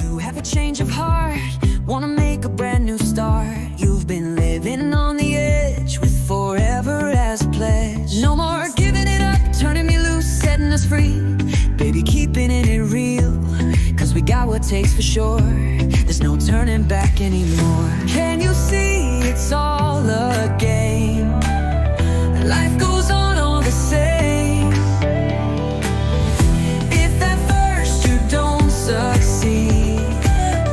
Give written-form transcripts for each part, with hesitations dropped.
You have a change of heart, wanna make a brand new start. You've been living on the edge with forever as a pledge. No more giving it up, turning me loose, setting us free. Baby, keeping it real, cause we got what takes for sure. There's no turning back anymore. Can you see it's all a game? Life goes on all the same. If at first you don't succeed,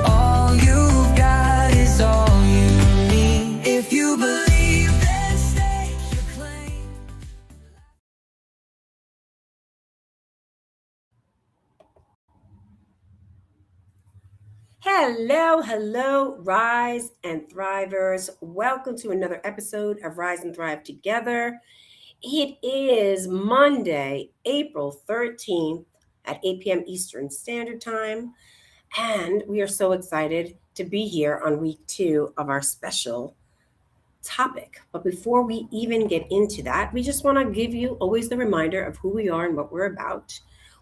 all you've got is all you need. If you believe, then stake your claim. Hello, Rise and Thrivers. Welcome to another episode of Rise and Thrive Together. It is Monday, April 13th at 8 p.m. Eastern Standard Time, and we are so excited to be here on week 2 of our special topic. But before we even get into that, we just want to give you always the reminder of who we are and what we're about.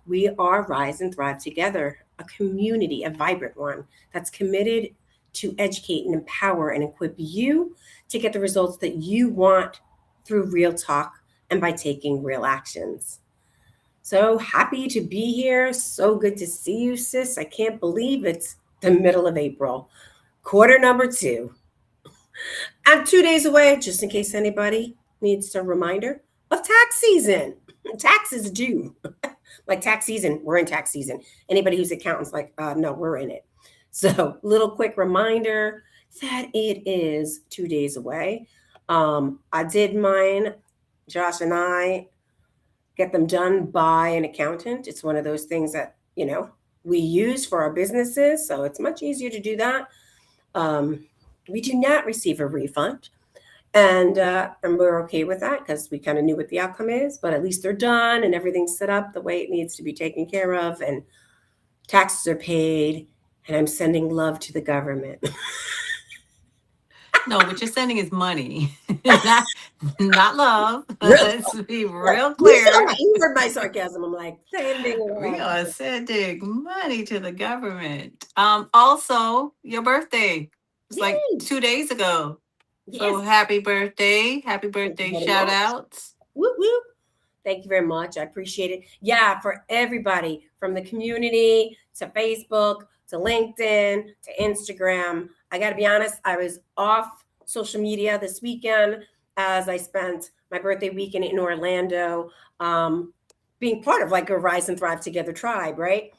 We are Rise and Thrive Together, a community, a vibrant one that's committed to educate and empower and equip you to get the results that you want through real talk and by taking real actions. So happy to be here. So good to see you, sis. I can't believe it's the middle of April, quarter number 2. I'm 2 days away, just in case anybody needs a reminder of tax season. Tax is due. Like tax season, we're in tax season. Anybody who's accountant's like, no, we're in it. So little quick reminder that it is 2 days away. I did mine, Josh and I get them done by an accountant. It's one of those things that, we use for our businesses. So it's much easier to do that. We do not receive a refund. And we're okay with that because we kind of knew what the outcome is, but at least they're done and everything's set up the way it needs to be taken care of, and taxes are paid, and I'm sending love to the government. No, what you're sending is money, not love. Let's be real clear. You heard my sarcasm. I'm like, sending We love. are sending money to the government. Also, your birthday. It's like Yay. 2 days ago. So Yes. happy birthday. Happy Thank birthday you very shout much. outs. Whoop, whoop. Thank you very much. I appreciate it. Yeah, for everybody from the community to Facebook to LinkedIn to Instagram. I got to be honest, I was off social media this weekend as I spent my birthday weekend in Orlando, being part of like a Rise and Thrive Together tribe, right?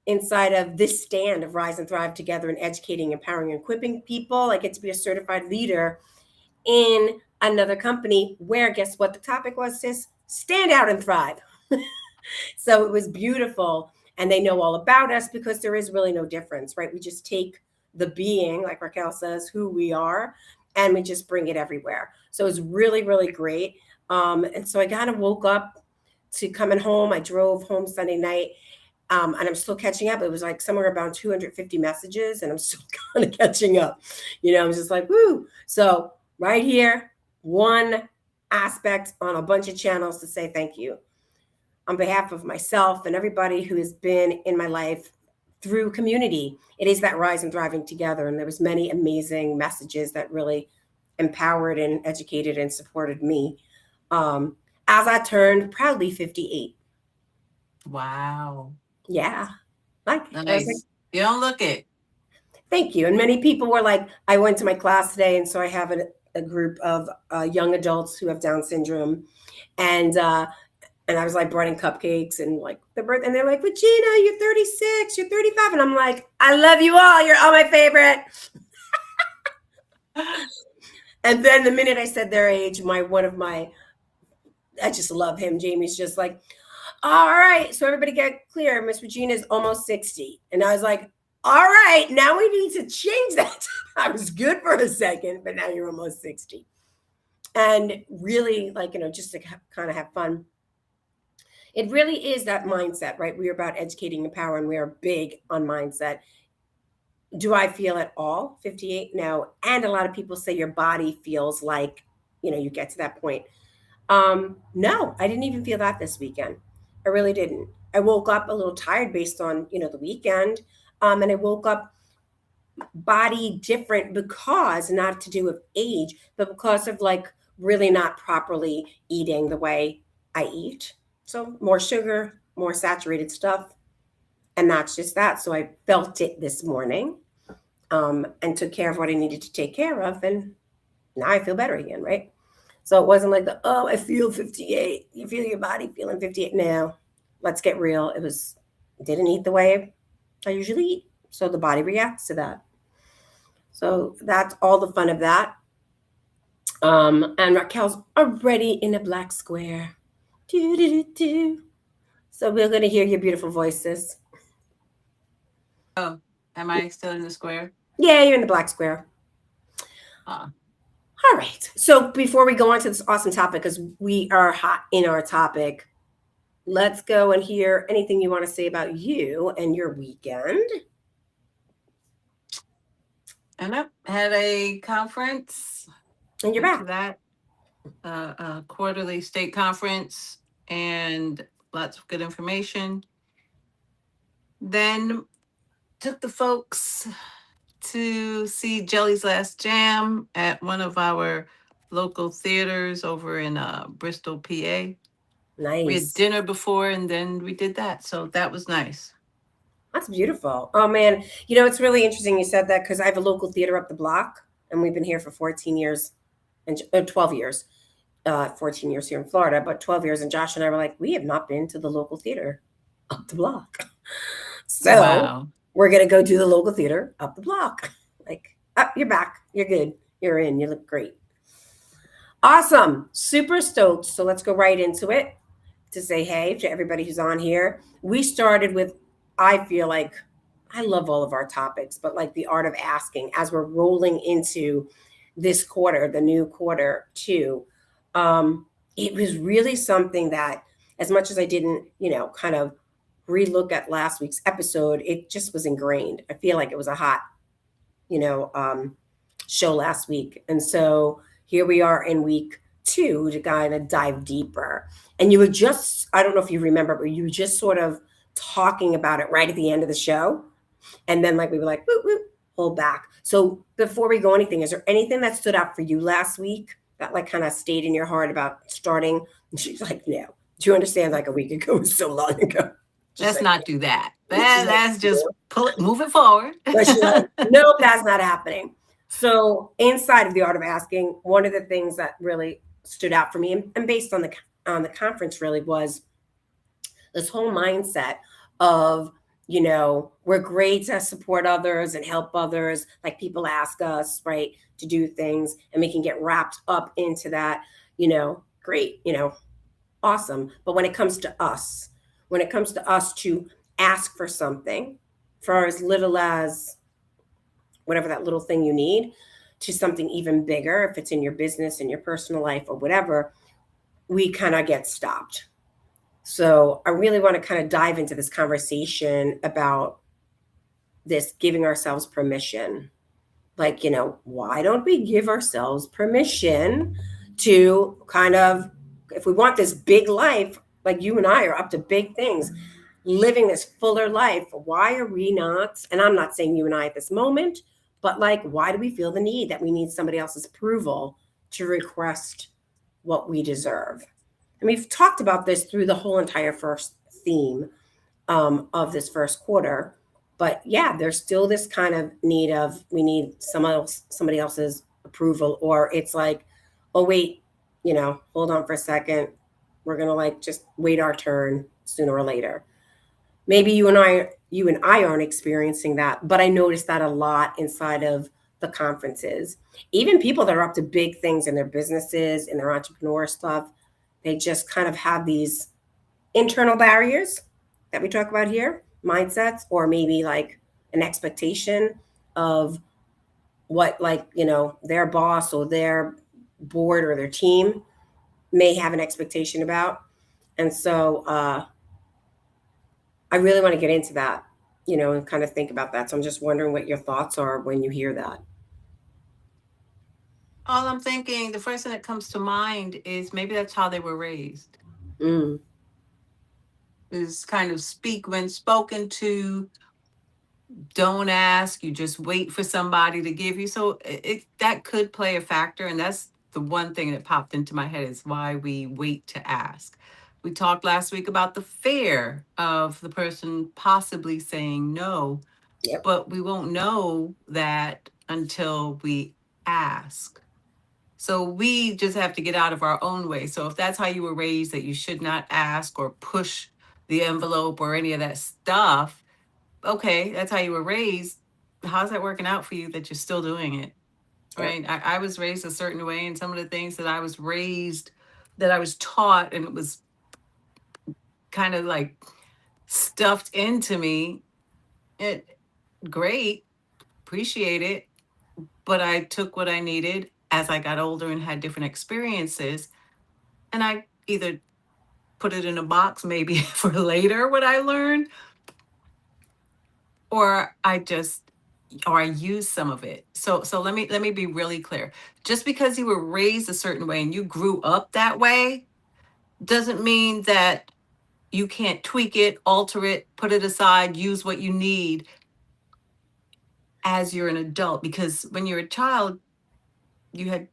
Inside of this stand of Rise and Thrive Together and educating, empowering, and equipping people. I get to be a certified leader in another company where, guess what the topic was, sis? Stand out and thrive. So it was beautiful. And they know all about us because there is really no difference, right? We just take the being, like Raquel says, who we are, and we just bring it everywhere. So it was really, really great. And so I kind of woke up to coming home. I drove home Sunday night. And I'm still catching up. It was like somewhere around 250 messages, and I'm still kind of catching up. I'm just like, woo. So right here, one aspect on a bunch of channels to say thank you on behalf of myself and everybody who has been in my life through community. It is that Rise and Thriving Together. And there was many amazing messages that really empowered and educated and supported me as I turned proudly 58. Wow. Yeah. I was like, Nice. You don't look it. thank you. And many people were like, I went to my class today, and so I have a group of young adults who have Down syndrome, and I was like brought in cupcakes and like the birth, and they're like, Regina, you're 36, you're 35, and I'm like, I love you all. You're all my favorite. And then the minute I said their age, I just love him. Jamie's just like, all right, so everybody get clear. Miss Regina is almost 60. And I was like, all right, now we need to change that. I was good for a second, but now you're almost 60. And really, like, just to kind of have fun. It really is that mindset, right? We are about educating and power, and we are big on mindset. Do I feel at all 58? No. And a lot of people say your body feels like, you get to that point. No, I didn't even feel that this weekend. I really didn't. I woke up a little tired based on, the weekend. And I woke up body different because not to do with age, but because of like really not properly eating the way I eat. So more sugar, more saturated stuff, and that's just that. So I felt it this morning, and took care of what I needed to take care of, and now I feel better again, right? So it wasn't like the I feel 58. You feel your body feeling 58 now. Let's get real. It was didn't eat the way I usually eat, so the body reacts to that. So that's all the fun of that. And Raquel's already in a black square. Do, do, do, do. So we're gonna hear your beautiful voices. Oh, am I still in the square? Yeah, you're in the black square. Uh, All right. So before we go on to this awesome topic, because we are hot in our topic, let's go and hear anything you want to say about you and your weekend. and I had a conference. And you're Went back. to that quarterly state conference and lots of good information. Then took the folks to see Jelly's Last Jam at one of our local theaters over in Bristol, PA. We had Nice. dinner before and then we did that. So that was nice. That's beautiful. Oh man, you know it's really interesting you said that because I have a local theater up the block, and we've been here for 14 years, and 12 years. 14 years here in Florida, but 12 years. And Josh and I were like, we have not been to the local theater up the block. So Wow. we're gonna go do the local theater up the block. Like, oh, you're back. You're good. You're in. You look great. Awesome. Super stoked. So let's go right into it to say hey to everybody who's on here. We started with, I feel like, I love all of our topics, but like the art of asking as we're rolling into this quarter, the new quarter two. It was really something that, as much as I didn't, kind of relook at last week's episode, it just was ingrained. I feel like it was a hot, you know, um, show last week. And so here we are in week two to kind of dive deeper. And you were just, I don't know if you remember, but you were just sort of talking about it right at the end of the show. And then, like, we were like, whoop, whoop, hold back. So before we go anything, is there anything that stood out for you last week that, like, kind of stayed in your heart about starting? And she's like, no. Do you understand? Like, a week ago was so long ago. Let's Like, not do that. she's like, That's just move it forward. but she's like, nope, that's not happening. So inside of the art of asking, one of the things that really stood out for me, and based on the conference, really was this whole mindset of, we're great to support others and help others. Like people ask us, right, to do things, and we can get wrapped up into that. Great, awesome. But when it comes to us to ask for something, for as little as whatever that little thing you need, to something even bigger, if it's in your business, in your personal life, or whatever, we kind of get stopped. So I really want to kind of dive into this conversation about this giving ourselves permission. Like, why don't we give ourselves permission to kind of, if we want this big life, like you and I are up to big things, living this fuller life, why are we not? And I'm not saying you and I at this moment, but like, why do we feel the need that we need somebody else's approval to request what we deserve? And we've talked about this through the whole entire first theme of this first quarter. But yeah, there's still this kind of need of, we need somebody else's approval, or it's like, oh wait, hold on for a second. We're gonna like just wait our turn sooner or later. Maybe you and I aren't experiencing that, but I noticed that a lot inside of the conferences. Even people that are up to big things in their businesses, in their entrepreneur stuff, they just kind of have these internal barriers that we talk about here, mindsets, or maybe like an expectation of what, like, their boss or their board or their team may have an expectation about. And so I really want to get into that, and kind of think about that. So I'm just wondering what your thoughts are when you hear that. All I'm thinking, the first thing that comes to mind is maybe that's how they were raised. Mm, Is kind of speak when spoken to, don't ask, you just wait for somebody to give you. So that could play a factor. And that's the one thing that popped into my head is why we wait to ask. We talked last week about the fear of the person possibly saying no, Yep. but we won't know that until we ask. So we just have to get out of our own way. So if that's how you were raised, that you should not ask or push the envelope or any of that stuff, okay, that's how you were raised. How's that working out for you that you're still doing it? Yep. Right. I was raised a certain way, and some of the things that I was raised, that I was taught, and it was kind of like stuffed into me. It great, appreciate it. But I took what I needed as I got older and had different experiences. And I either put it in a box maybe for later what I learned, or I use some of it. So let me be really clear. Just because you were raised a certain way and you grew up that way doesn't mean that you can't tweak it, alter it, put it aside, use what you need as you're an adult. Because when you're a child, you had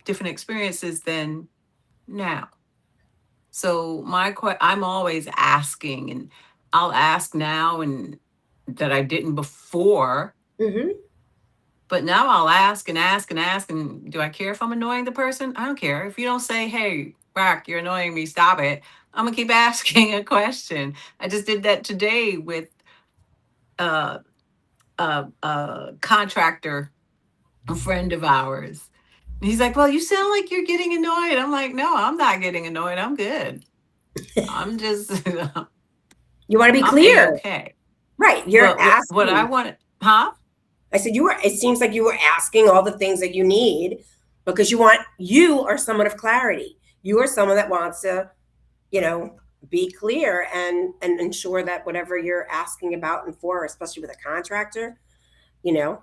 different experiences than now. So I'm always asking, and I'll ask now and that I didn't before. Mm-hmm. But now I'll ask and ask and ask. And do I care if I'm annoying the person? I don't care. If you don't say, hey, Rack, you're annoying me, stop it, I'm going to keep asking a question. I just did that today with uh, a contractor, a friend of ours. And he's like, well, you sound like you're getting annoyed. I'm like, no, I'm not getting annoyed. I'm good. I'm just, You want to be I'm clear, A-okay. right? You're But what I asking. want, huh? I said you were. It seems like you were asking all the things that you need because you are someone of clarity. You are someone that wants to, you know, be clear and ensure that whatever you're asking about and for, especially with a contractor, you know,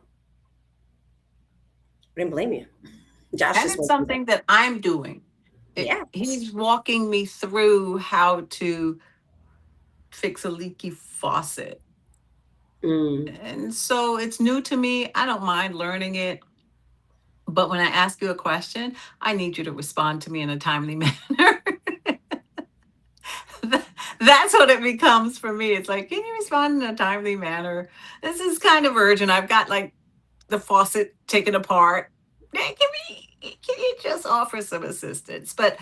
I didn't blame you. Josh And just it's went through that. something that I'm doing. Yes. He's walking me through how to fix a leaky faucet. Mm. And so it's new to me. I don't mind learning it. But when I ask you a question, I need you to respond to me in a timely manner. That's what it becomes for me. It's like, can you respond in a timely manner? This is kind of urgent. I've got like the faucet taken apart. Can you just offer some assistance? But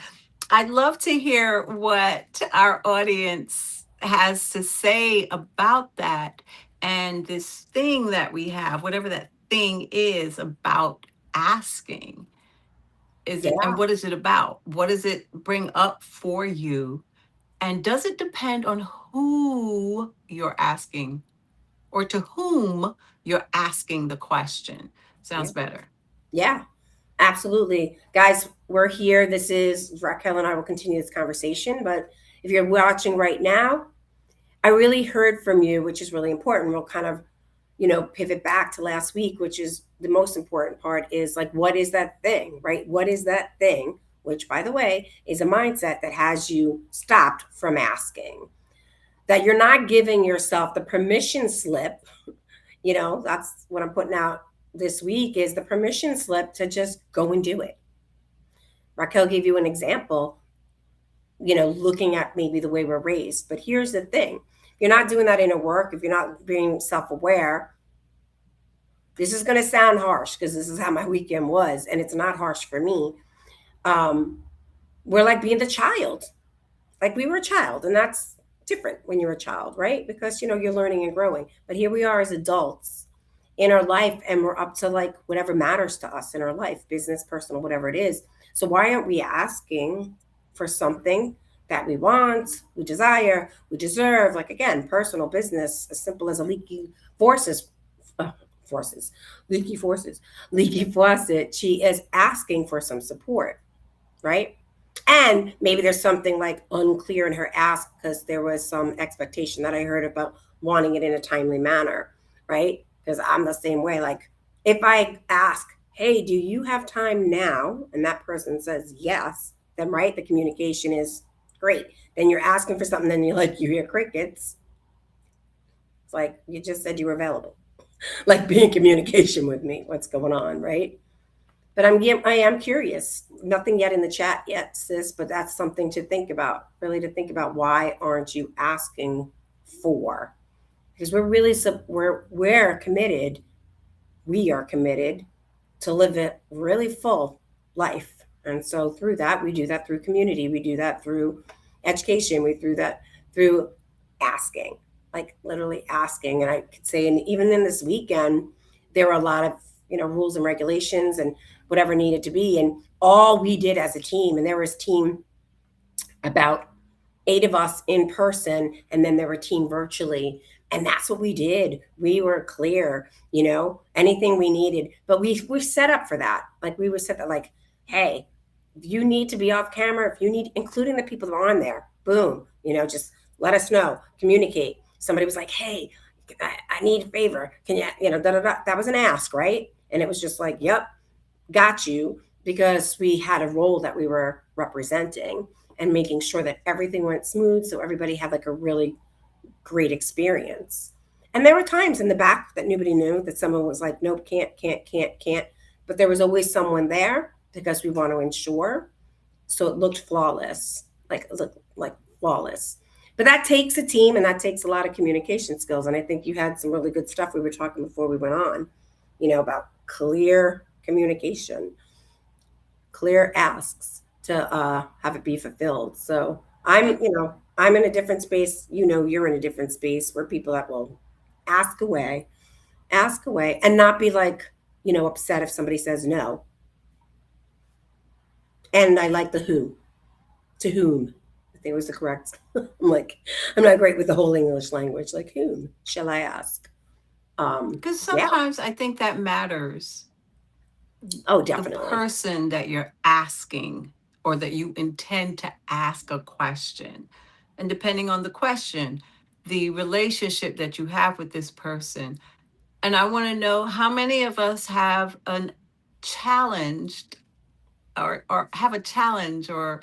I'd love to hear what our audience has to say about that and this thing that we have, whatever that thing is about asking. Is it, Yeah. and what is it about? What does it bring up for you? And does it depend on who you're asking or to whom you're asking the question? Yeah. Sounds better. Yeah. Absolutely. Guys, we're here. This is Raquel and I will continue this conversation. But if you're watching right now, I really heard from you, which is really important. We'll kind of, pivot back to last week, which is the most important part is like, what is that thing, right? What is that thing? Which, by the way, is a mindset that has you stopped from asking, that you're not giving yourself the permission slip. That's what I'm putting out this week is the permission slip to just go and do it. Raquel gave you an example, looking at maybe the way we're raised. But here's the thing: if you're not doing that inner work, if you're not being self aware, this is going to sound harsh because this is how my weekend was, and it's not harsh for me. Um, we're like being the child, like we were a child, and that's different when you're a child, right? Because you're learning and growing. But here we are as adults in our life, and we're up to like whatever matters to us in our life, business, personal, whatever it is. So why aren't we asking for something that we want, we desire, we deserve? Like again, personal, business, as simple as a forces, uh, leaky forces, leaky faucet. She is asking for some support, right? And maybe there's something like unclear in her ask because there was some expectation that I heard about wanting it in a timely manner, right? Because I'm the same way. Like if I ask, hey, do you have time now? And that person says yes, then right, the communication is great. Then you're asking for something, then you hear crickets. It's like you just said you were available. Like be in communication with me. What's going on, right? But I am curious. Nothing yet in the chat yet, sis. But that's something to think about. Really, to think about why aren't you asking for? Because we're really we're committed. We are committed to live a really full life, and so through that, we do that through community. We do that through education. We do that through asking, like literally asking. And I could say, and even in this weekend, there were a lot of rules and regulations and whatever needed to be, and all we did as a team, and there was team about 8 of us in person, and then there were team virtually. And that's what we did. We were clear, anything we needed. But we set up for that. Like we were set that like, hey, if you need to be off camera, if you need, including the people that are on there, boom, just let us know, communicate. Somebody was like, hey, I need a favor. Can you, da da da. That was an ask, right? And it was just like, yep, got you, because we had a role that we were representing and making sure that everything went smooth, so everybody had like a really great experience. And there were times in the back that nobody knew, that someone was like, nope, can't. But there was always someone there because we want to ensure. So it looked flawless, like flawless. But that takes a team, and that takes a lot of communication skills. And I think you had some really good stuff we were talking before we went on, about clear communication, clear asks to have it be fulfilled. So I'm in a different space. You're in a different space where people that will ask away, and not be like, upset if somebody says no. And I like the who, to whom. I think was the correct. I'm not great with the whole English language. Like, whom shall I ask? Because Yeah. sometimes I think that matters. Oh, The definitely. person that you're asking or that you intend to ask a question. And depending on the question, the relationship that you have with this person. And I want to know how many of us have an challenged or have a challenge or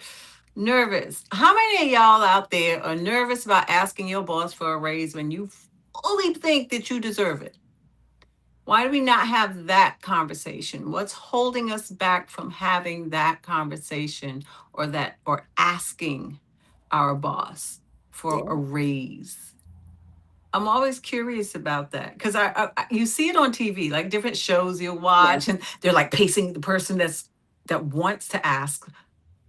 nervous. How many of y'all out there are nervous about asking your boss for a raise when you fully think that you deserve it? Why do we not have that conversation? What's holding us back from having that conversation or asking our boss for a Yeah. raise? I'm always curious about that because you see it on TV, like different shows you'll Yeah. watch, and they're like pacing the person that wants to ask,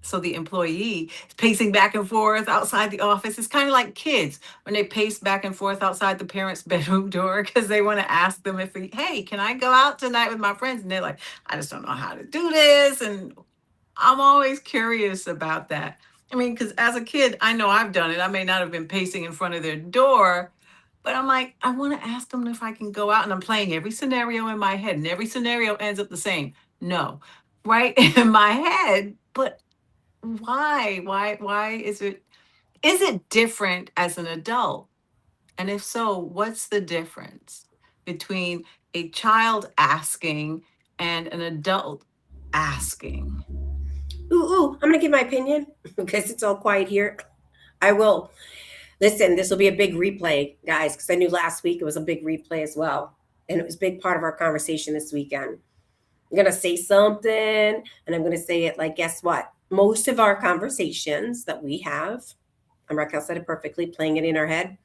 so the employee is pacing back and forth outside the office. It's kind of like kids when they pace back and forth outside the parents' bedroom door because they want to ask them if, hey, can I go out tonight with my friends? And they're like, I just don't know how to do this. And I'm always curious about that. I mean, because as a kid, I know I've done it. I may not have been pacing in front of their door, but I'm like, I want to ask them if I can go out. And I'm playing every scenario in my head, and every scenario ends up the same. No, right in my head. But why is it different as an adult? And if so, what's the difference between a child asking and an adult asking? Ooh, I'm gonna give my opinion because it's all quiet here. I will. Listen, this will be a big replay, guys, because I knew last week it was a big replay as well. And it was a big part of our conversation this weekend. I'm going to say something, and I'm going to say it like, guess what? Most of our conversations that we have, and Raquel said it perfectly, playing it in her head,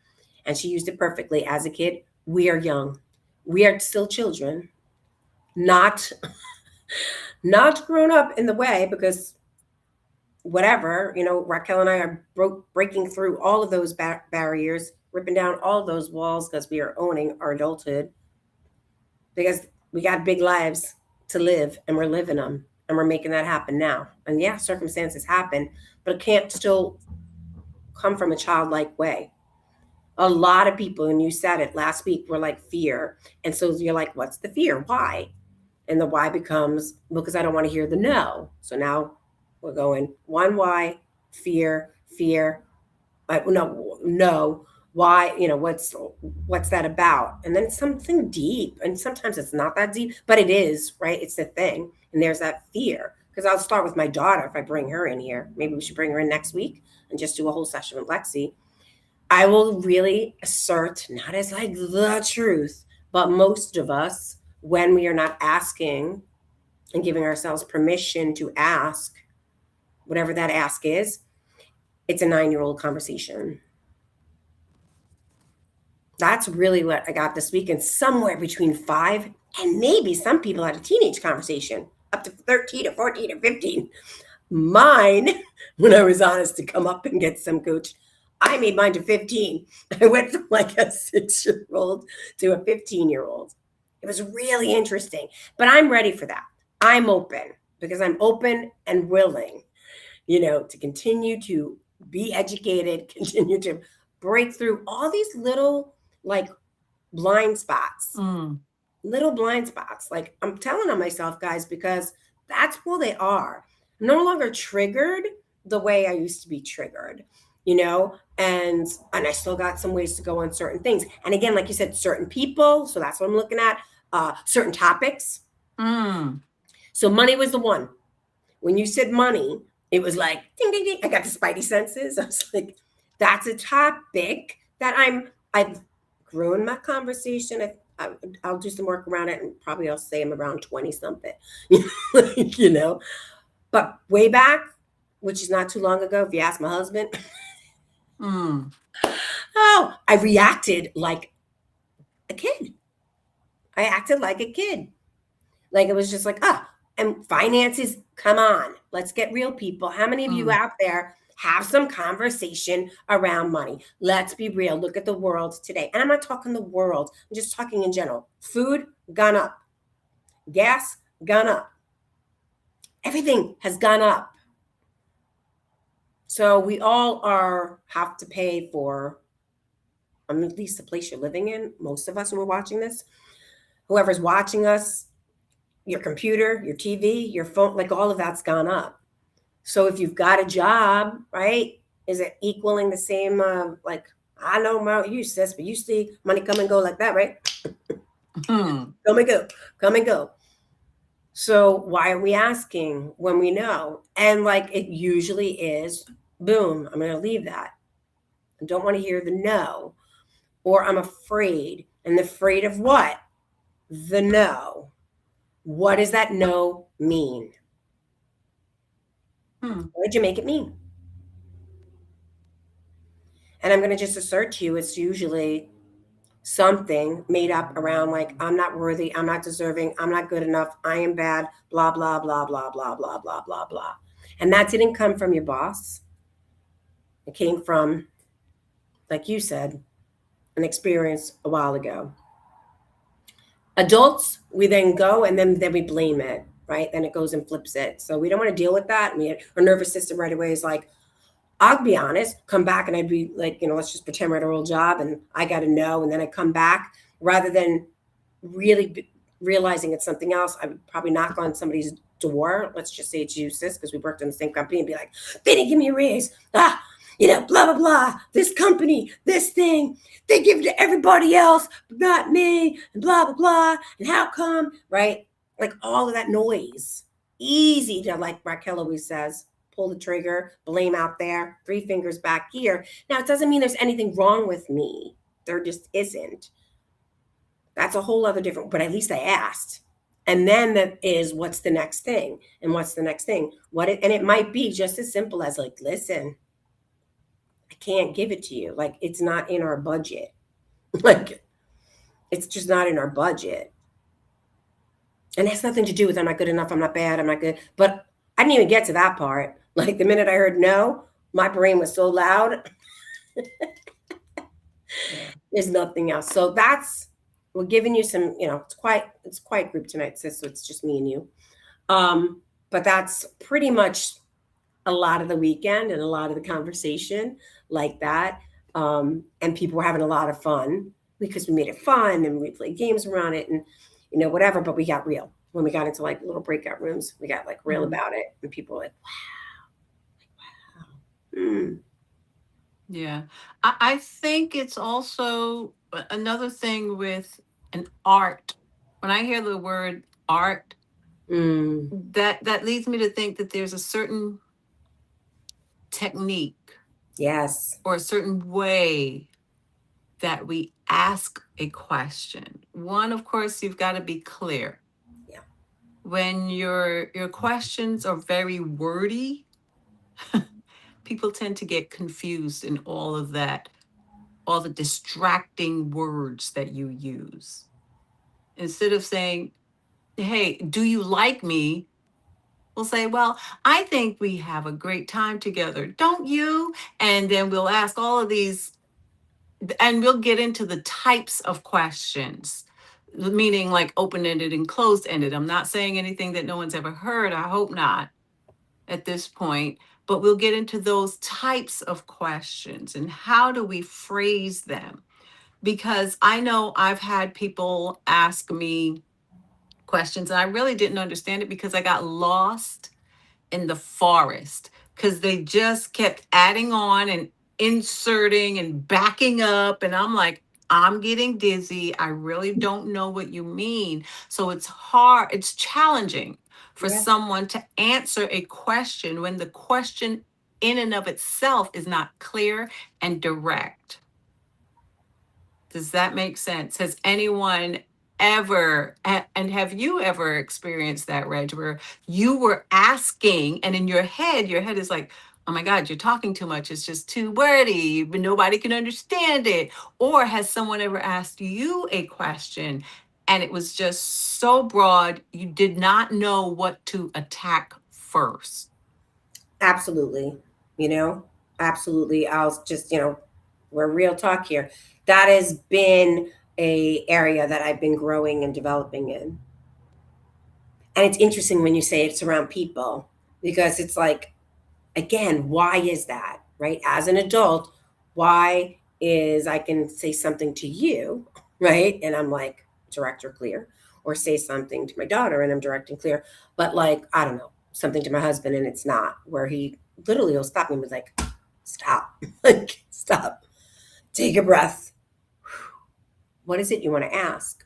and she used it perfectly as a kid. We are young. We are still children, not not grown up in the way, because whatever, Raquel and I are breaking through all of those barriers, ripping down all of those walls because we are owning our adulthood, because we got big lives to live, and we're living them, and we're making that happen now. And yeah, circumstances happen, but it can't still come from a childlike way. A lot of people, and you said it last week, were like fear. And so you're like, what's the fear? Why? And the why becomes, because I don't want to hear the no. So now we're going one why, fear. No. Why? What's that about? And then it's something deep, and sometimes it's not that deep, but it is, right? It's the thing, and there's that fear. Because I'll start with my daughter if I bring her in here. Maybe we should bring her in next week and just do a whole session with Lexi. I will really assert, not as like the truth, but most of us, when we are not asking and giving ourselves permission to ask, whatever that ask is, it's a 9-year old conversation. That's really what I got this weekend, somewhere between 5 and maybe some people had a teenage conversation up to 13 or 14 or 15. Mine, when I was honest to come up and get some coach, I made mine to 15. I went from like a 6-year-old to a 15-year-old. It was really interesting, but I'm ready for that. I'm open because I'm open and willing, to continue to be educated, continue to break through all these little like blind spots, Mm. little blind spots. Like I'm telling on myself, guys, because that's who they are. I'm no longer triggered the way I used to be triggered, and I still got some ways to go on certain things. And again, like you said, certain people. So that's what I'm looking at. Certain topics. Mm. So money was the one. When you said money, it was like ding ding ding. I got the spidey senses. I was like, that's a topic that I've grown my conversation. I'll do some work around it, and probably I'll say I'm around 20 something, you know. But way back, which is not too long ago, if you ask my husband, Mm. oh, I reacted like a kid. I acted like a kid. Like it was just like, and finances, come on, let's get real, people. How many of you Mm. out there have some conversation around money? Let's be real. Look at the world today. And I'm not talking the world, I'm just talking in general. Food gone up, gas gone up, everything has gone up. So we all are have to pay for at least the place you're living in. Most of us who are watching this, whoever's watching us, your computer, your TV, your phone, like all of that's gone up. So if you've got a job, right, is it equaling the same? Like I know about you, sis, but you see money come and go like that, right? Mm. Come and go, come and go. So why are we asking when we know? And like it usually is, boom, I'm going to leave that. I don't want to hear the no, or I'm afraid. And afraid of what? The no. What does that no mean? Mm. What did you make it mean? And I'm going to just assert to you it's usually something made up around like, I'm not worthy, I'm not deserving, I'm not good enough, I am bad, blah, blah, blah, blah, blah, blah, blah, blah, blah. And that didn't come from your boss. It came from, like you said, an experience a while ago. Adults, we then go and then we blame it, right? Then it goes and flips it. So we don't want to deal with that. Our nervous system right away is like, I'll be honest, come back and I'd be like, let's just pretend we're at our old job and I got to know. And then I come back rather than really realizing it's something else. I would probably knock on somebody's door. Let's just say it's you, sis, because we worked in the same company and be like, they didn't give me a raise. Blah, blah, blah. This company, this thing, they give it to everybody else, but not me, and blah, blah, blah. And how come, right? Like all of that noise. Easy to, like Raquel always says, pull the trigger, blame out there, 3 fingers back here. Now, it doesn't mean there's anything wrong with me. There just isn't. That's a whole other different, but at least I asked. And then that is what's the next thing? And what's the next thing? And it might be just as simple as like, listen, I can't give it to you. Like it's not in our budget. Like it's just not in our budget. And it has nothing to do with I'm not good enough, I'm not bad, I'm not good. But I didn't even get to that part. Like the minute I heard no, my brain was so loud. There's nothing else. So we're giving you some, it's quiet group tonight, sis. So it's just me and you. But that's pretty much a lot of the weekend and a lot of the conversation like that. And people were having a lot of fun because we made it fun and we played games around it and whatever. But we got real when we got into like little breakout rooms. We got like real about it, and people were like, wow, mm. Yeah. I think it's also another thing with an art. When I hear the word art, Mm. that leads me to think that there's a certain technique Yes. or a certain way that we ask a question. One, of course, you've got to be clear. Yeah. When your questions are very wordy, people tend to get confused in all of that, all the distracting words that you use. Instead of saying, "Hey, do you like me?" We'll say, "Well, I think we have a great time together, don't you?" And then we'll ask all of these, and we'll get into the types of questions, meaning like open ended and closed ended. I'm not saying anything that no one's ever heard. I hope not at this point, but we'll get into those types of questions and how do we phrase them. Because I know I've had people ask me questions and I really didn't understand it because I got lost in the forest because they just kept adding on and inserting and backing up. And I'm like, I'm getting dizzy. I really don't know what you mean. So it's hard, it's challenging for Yeah. someone to answer a question when the question in and of itself is not clear and direct. Does that make sense? Has anyone ever, and have you ever experienced that, Reg, where you were asking, and in your head is like, oh my God, you're talking too much. It's just too wordy, but nobody can understand it. Or has someone ever asked you a question and it was just so broad, you did not know what to attack first? Absolutely. You know, absolutely. I'll just, we're real talk here. That has been a area that I've been growing and developing in. And it's interesting when you say it's around people because it's like, again, why is that? Right? As an adult, why is I can say something to you, right? And I'm like direct or clear, or say something to my daughter and I'm direct and clear, but like, I don't know, something to my husband and it's not, where he literally will stop me and was like, stop, like, stop, take a breath. What is it you want to ask?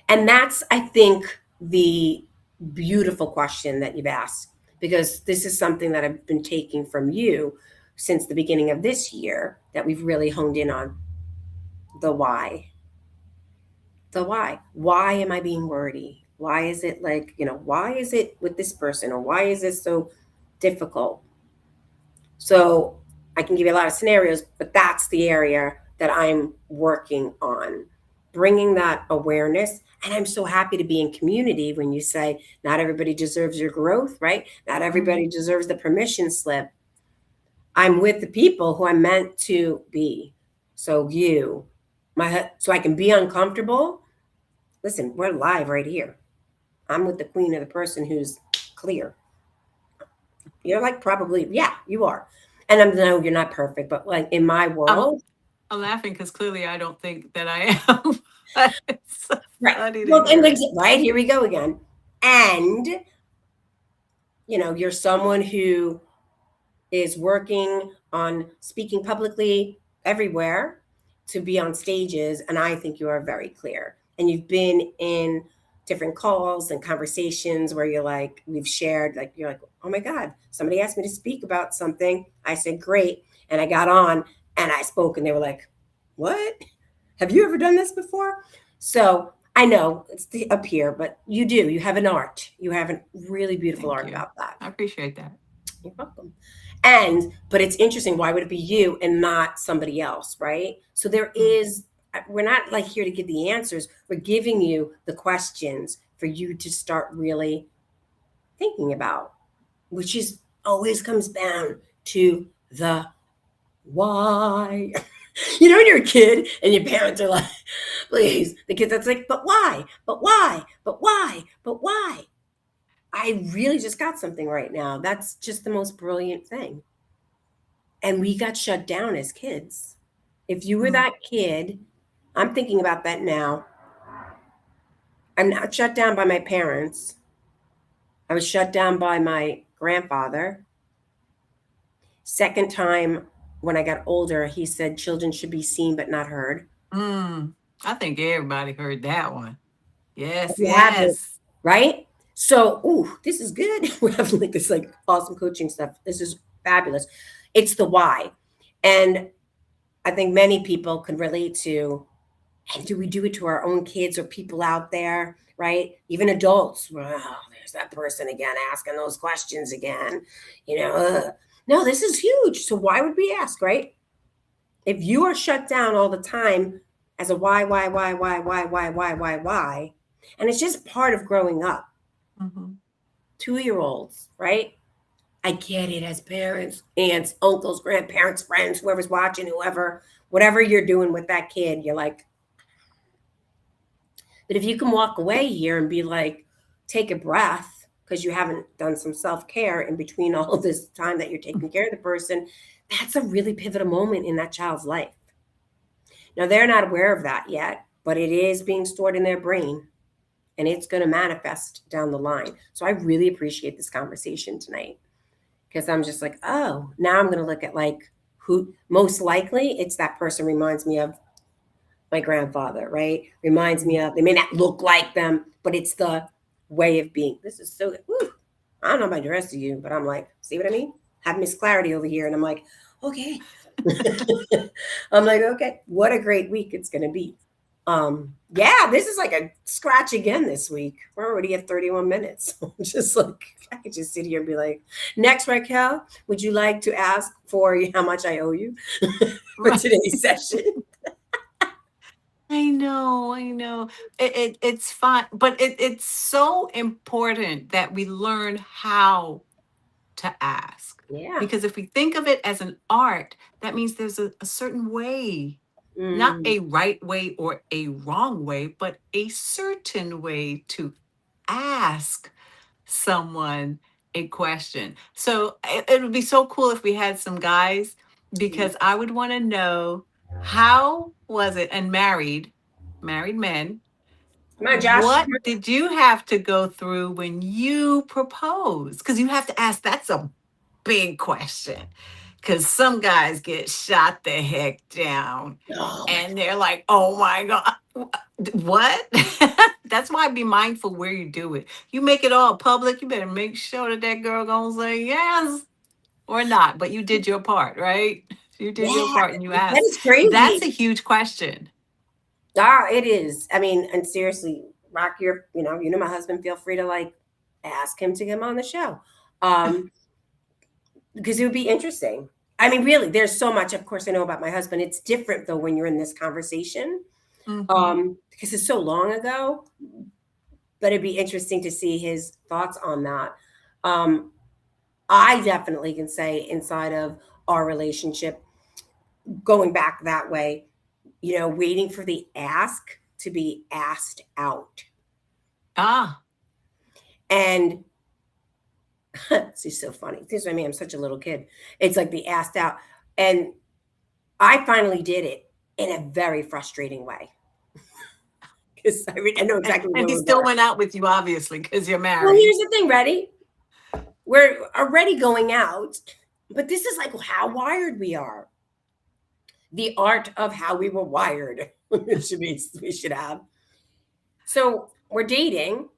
And that's, I think, the beautiful question that you've asked, because this is something that I've been taking from you since the beginning of this year that we've really honed in on the why. The why. Why am I being wordy? Why is it like, why is it with this person, or why is this so difficult? So I can give you a lot of scenarios, but that's the area that I'm working on, bringing that awareness. And I'm so happy to be in community when you say not everybody deserves your growth, right? Not everybody Mhm. deserves the permission slip. I'm with the people who I'm meant to be. So so I can be uncomfortable. Listen, we're live right here. I'm with the queen of the person who's clear. You're like, probably, yeah, you are. And I'm, no, you're not perfect, but like in my I'm, world, I'm laughing because clearly I don't think that I am. But it's so right. funny to Well, and hear like, it. right, here we go again. And, you're someone who is working on speaking publicly everywhere, to be on stages. And I think you are very clear. And you've been in different calls and conversations where you're like, we've shared, like, you're like, oh my God, somebody asked me to speak about something. I said, great. And I got on and I spoke, and they were like, what? Have you ever done this before? So I know it's up here, but you have an art. You have a really beautiful Thank art you. about that. I appreciate that. You're welcome. But it's interesting. Why would it be you and not somebody else, right? So Mm. we're not like here to give the answers. We're giving you the questions for you to start really thinking about, which is always comes down to the why. When you're a kid and your parents are like, please, the kids that's like, but why? But why? But why? But why? I really just got something right now. That's just the most brilliant thing. And we got shut down as kids. If you were Mm. that kid, I'm thinking about that now. I'm not shut down by my parents. I was shut down by my grandfather. Second time, when I got older, he said children should be seen but not heard. Mm. I think everybody heard that one. Yes, You have it, yes. right? So, ooh, this is good. We're having like this like awesome coaching stuff. This is fabulous. It's the why. And I think many people can relate to, and do we do it to our own kids or people out there, right? Even adults. Well, there's that person again asking those questions again. You know, no, this is huge. So why would we ask, right? If you are shut down all the time as a why, and it's just part of growing up. Mhm. 2 year olds, right? I get it as parents, aunts, uncles, grandparents, friends, whoever's watching, whoever, whatever you're doing with that kid, you're like, but if you can walk away here and be like, take a breath because you haven't done some self care in between all of this time that you're taking care of the person, that's a really pivotal moment in that child's life. Now, they're not aware of that yet, but it is being stored in their brain and it's going to manifest down the line. So I really appreciate this conversation tonight because I'm just like, oh, now I'm going to look at like who most likely it's that person reminds me of my grandfather, right? Reminds me of, they may not look like them, but it's the way of being. This is so, whew, I don't know about the rest of you, but I'm like, see what I mean? Have Miss Clarity over here. And I'm like, okay. I'm like, okay, what a great week it's going to be. Yeah, this is like a scratch again this week. We're already at 31 minutes. Just like, I could just sit here and be like, next, Raquel, would you like to ask for how much I owe you for Right. today's session? I know. It's fine, but it's so important that we learn how to ask. Yeah. Because if we think of it as an art, that means there's a certain way, not Mm, a right way or a wrong way, but a certain way to ask someone a question. So it would be so cool if we had some guys, because I would want to know, how was it, and married men, come on, Josh. what did you have to go through when you proposed? Because you have to ask, that's a big question. Because some guys get shot the heck down Oh my and they're like, oh my God, what? That's why be mindful where you do it. You make it all public, you better make sure that that girl gonna say yes or not. But you did your part, right? You God. did your Yeah, part and you that asked. is That's crazy. a huge question. Ah, it is. I mean, and seriously, Rock, you know my husband, feel free to like ask him to come on the show. Um, because it would be interesting. I mean, really, there's so much, of course, I know about my husband. It's different though when you're in this conversation. Hmm. Because it's so long ago, but it'd be interesting to see his thoughts on that. Um, I definitely can say inside of our relationship, going back that way, waiting for the ask to be asked out. Ah, And this is so funny. This is what I mean. I'm such a little kid. It's like the asked out. And I finally did it in a very frustrating way. Because I know exactly and where he we're still going. went out with you, obviously, because you're Well, married. here's the thing, ready? We're already going out, but this is like how wired we are. The art of how we were wired. We should have. So we're dating,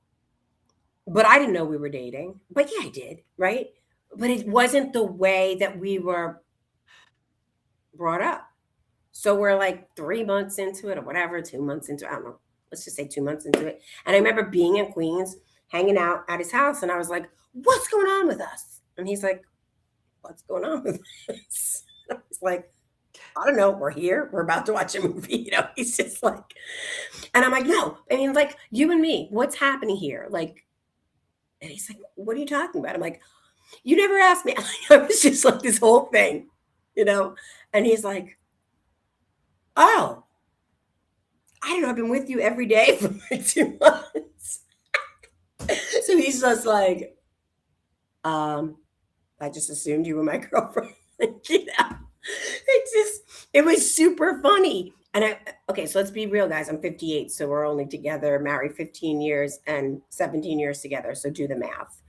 but I didn't know we were dating. But yeah, I did, right? But it wasn't the way that we were brought up. So we're like 3 months into it or whatever, 2 months into it. I don't know. Let's just say 2 months into it. And I remember being in Queens, hanging out at his house, and I was like, what's going on with us? And he's like, what's going on with us? I was like, I don't know. We're here. We're about to watch a movie. He's just like, and I'm like, no. I mean, like, you and me, what's happening here? Like, and he's like, what are you talking about? I'm like, you never asked me. I was just like this whole thing, you know? And he's like, oh, I don't know. I've been with you every day for like 2 months. So he's just like, um, I just assumed you were my girlfriend. It was super funny. And okay, so let's be real, guys. I'm 58, so we're only together, married 15 years and 17 years together. So do the math.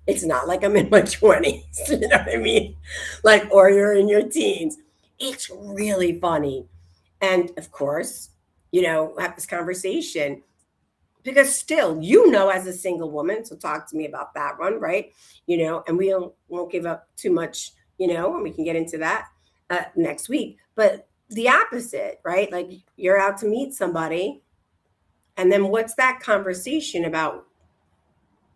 It's not like I'm in my 20s, you know what I mean? Like, or you're in your teens. It's really funny. And of course, have this conversation because still, as a single woman, so talk to me about that one, right? And we won't give up too much and we can get into that next week. But the opposite, right? Like you're out to meet somebody, and then what's that conversation about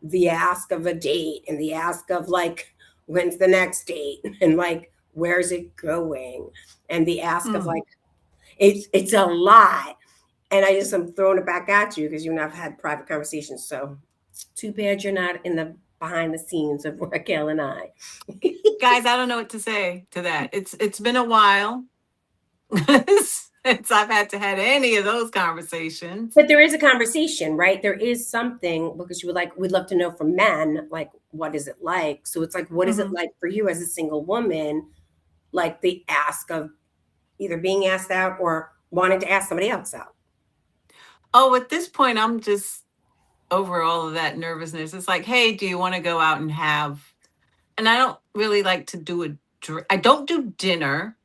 the ask of a date and the ask of like, when's the next date? And like, where's it going? And the ask of Hmm. like, it's a lot. And I just am throwing it back at you because you and I've had private conversations. So too bad you're not in the behind the scenes of Raquel and I. Guys, I don't know what to say to that. It's been a while since I've had to had any of those conversations. But there is a conversation, right? There is something because you would like, we'd love to know from men, like, what is it like? So it's like, what is it Hmm. like for you as a single woman? Like the ask of either being asked out or wanting to ask somebody else out. Oh, at this point, I'm just over all of that nervousness. It's like, hey, do you want to go out and have? And I don't really like to do I don't do dinner.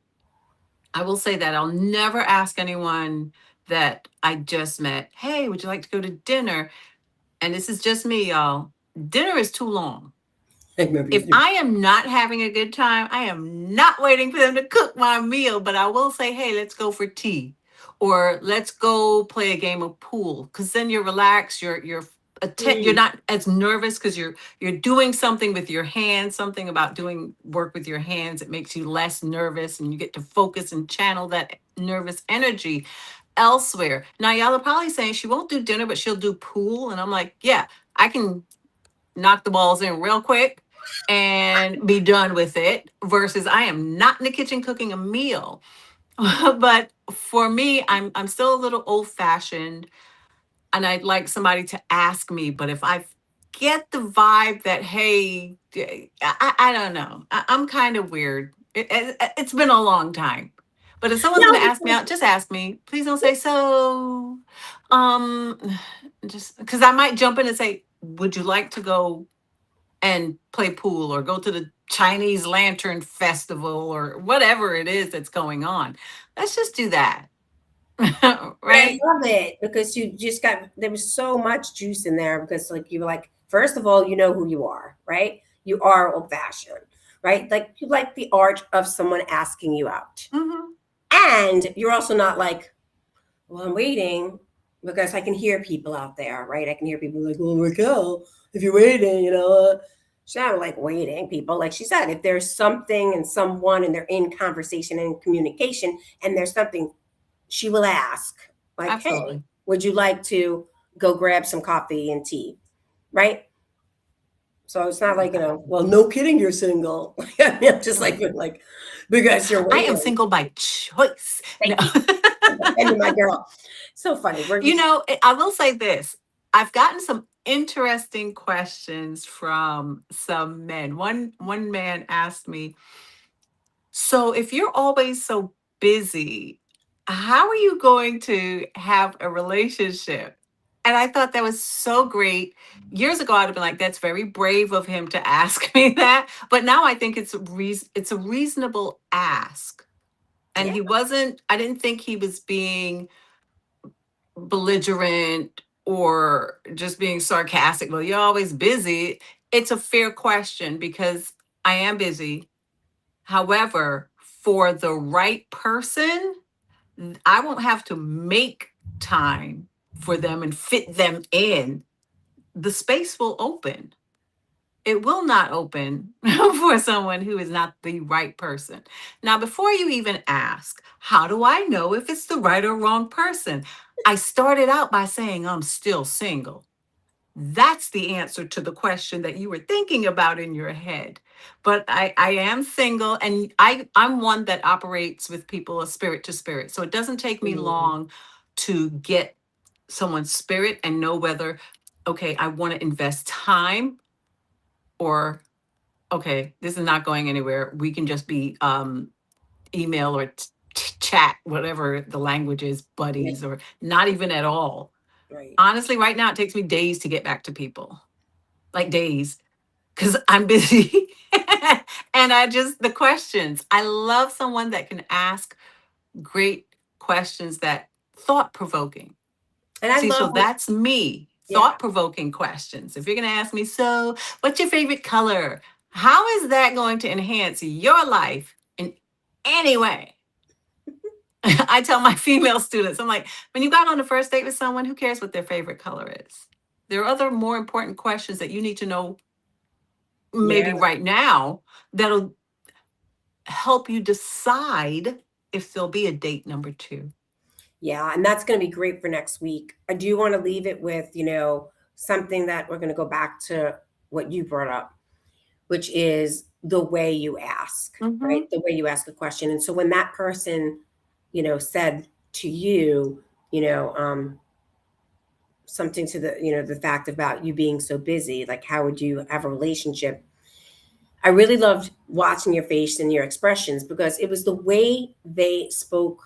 I will say that I'll never ask anyone that I just met, hey, would you like to go to dinner? And this is just me, y'all. Dinner is too long. I remember If you. I am not having a good time, I am not waiting for them to cook my meal, but I will say, hey, let's go for tea or let's go play a game of pool because then you're relaxed, you're Mm, not as nervous because you're doing something with your hands, something about doing work with your hands. It makes you less nervous and you get to focus and channel that nervous energy elsewhere. Now, y'all are probably saying she won't do dinner, but she'll do pool. And I'm like, yeah, I can knock the balls in real quick and be done with it versus I am not in the kitchen cooking a meal. But for me, I'm still a little old fashioned and I'd like somebody to ask me. But if I get the vibe that, hey, I don't know, I'm kind of weird. It's been a long time. But if someone's no, going to ask me because out, just ask me. Please don't say so. Um, just because I might jump in and say, would you like to go and play pool or go to the Chinese Lantern Festival or whatever it is that's going on? Let's just do that. but I Right? love it because you just got there was so much juice in there because like you were like, first of all, you know who you are, right? You are old fashioned, right? Like you like the art of someone asking you out. Hmm. And you're also not like, well, I'm waiting because I can hear people out there, right? I can hear people like, well, Raquel, if you're waiting, she's not like waiting people. Like she said, if there's something and someone and they're in conversation and communication and there's something, she will ask, like, hey, Absolutely. would you like to go grab some coffee and tea? Right? So it's not like, well, no kidding, you're single. I mean, I'm just like, because you're I am waiting. single by choice. No. Thank you. I'm defending my girl. So funny. We're You know, I will say this. I've gotten some interesting questions from some men. One man asked me, so if you're always so busy, how are you going to have a relationship? And I thought that was so great. Years ago, I'd have been like, "That's very brave of him to ask me that." But now I think it's a reasonable ask. And yeah. he wasn't. I didn't think he was being belligerent or just being sarcastic. Well, you're always busy. It's a fair question because I am busy. However, for the right person, I won't have to make time for them and fit them in. The space will open. It will not open for someone who is not the right person. Now, before you even ask, how do I know if it's the right or wrong person? I started out by saying I'm still single. That's the answer to the question that you were thinking about in your head. But I am single and I'm one that operates with people a spirit to spirit. So it doesn't take me Mhm. long to get someone's spirit and know whether, okay, I want to invest time or, okay, this is not going anywhere. We can just be email or chat, whatever the language is, Yeah, buddies, or not even at all. right. Honestly, right now, it takes me days to get back to people, like days because I'm busy. And the questions, I love someone that can ask great questions that thought provoking. And I See, love so what, that's me, yeah. thought provoking questions. If you're going to ask me, so what's your favorite color? How is that going to enhance your life in any way? I tell my female students, I'm like, when you got on the first date with someone, who cares what their favorite color is? There are other more important questions that you need to know Yeah. maybe right now that'll help you decide if there'll be a date number two. Yeah, and that's going to be great for next week. I do want to leave it with, something that we're going to go back to what you brought up, which is the way you ask, right? Mm-hmm. The way you ask a question. And so when that person, said to you, you know, um, something to the fact about you being so busy, like how would you have a relationship? I really loved watching your face and your expressions because it was the way they spoke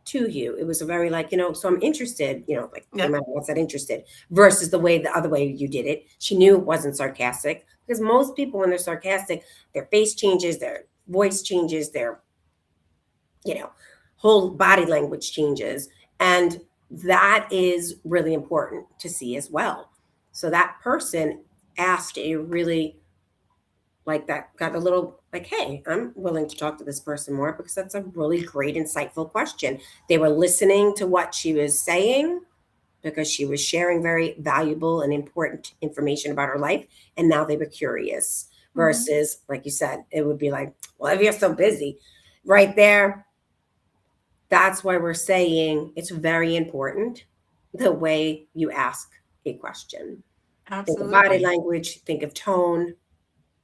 to you. It was a very like, so I'm interested, like Yeah. came out what's that interested versus the other way you did it. She knew it wasn't sarcastic because most people when they're sarcastic, their face changes, their voice changes, their, you know, whole body language changes. And that is really important to see as well. So that person asked a really like that got a little like, hey, I'm willing to talk to this person more because that's a really great, insightful question. They were listening to what she was saying because she was sharing very valuable and important information about her life. And now they were curious Mm-hmm. versus, like you said, it would be like, well, if you're so busy right there, that's why we're saying it's very important the way you ask a question. Think of body Absolutely. language, think of tone,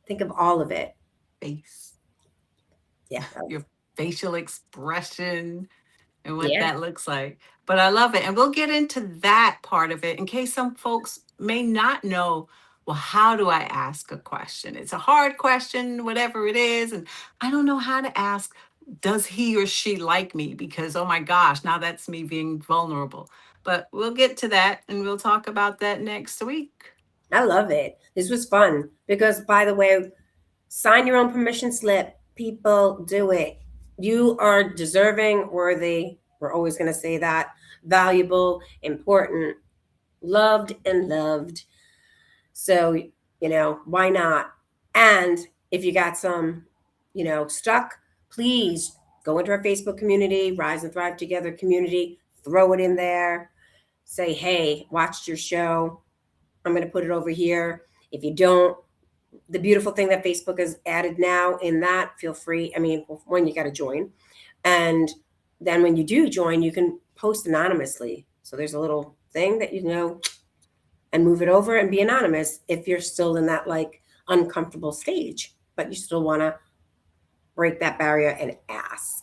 think of all of it. Face, Yeah. your facial expression, and what Yeah. that looks like. But I love it. And we'll get into that part of it in case some folks may not know, well, how do I ask a question? It's a hard question, whatever it is. And I don't know how to ask, does he or she like me? Because, oh my gosh, now that's me being vulnerable. But we'll get to that and we'll talk about that next week. I love it. This was fun because, by the way, sign your own permission slip. People, do it. You are deserving, worthy. We're always going to say that. Valuable, important, loved, and loved. So, why not? And if you got some, stuck, please go into our Facebook community, Rise and Thrive Together community, throw it in there. Say, hey, watched your show. I'm going to put it over here. If you don't, the beautiful thing that Facebook has added now in that, feel free. I mean, one, you got to join. And then when you do join, you can post anonymously. So there's a little thing that you know and move it over and be anonymous if you're still in that like uncomfortable stage, but you still want to break that barrier and ask.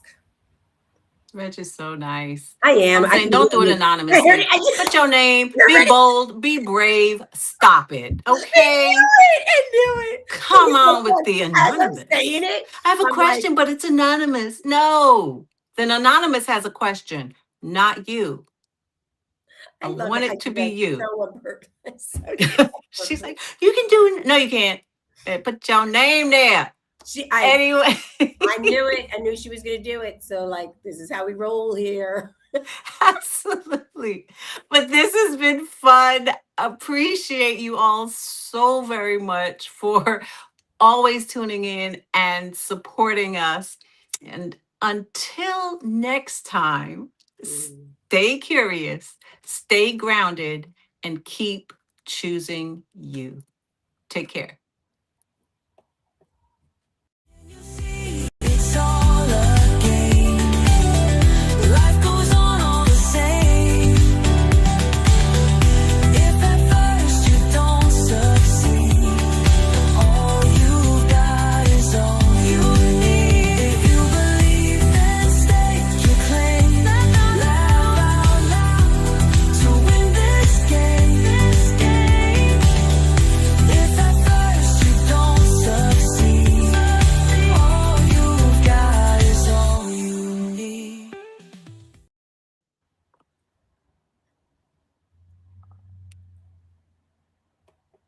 Reg is so nice. I am. I'm I saying knew don't it. do it I heard it. anonymously. Put your name, You be heard it. bold, be brave, stop it. I Okay? knew it. I knew it. It Come was so on with fun. the As I'm saying anonymous. it, I have a I'm like, question, but it's anonymous. No, then anonymous has a question, not you. I I love want it how it to you be guys you. so on purpose. So you on She's like, purpose. you can do it. No, you can't. Put your name there. She, I, Anyway. I knew it. I knew she was going to do it. So like, this is how we roll here. Absolutely. But this has been fun. Appreciate you all so very much for always tuning in and supporting us. And until next time, Mm. stay curious, stay grounded, and keep choosing you. Take care.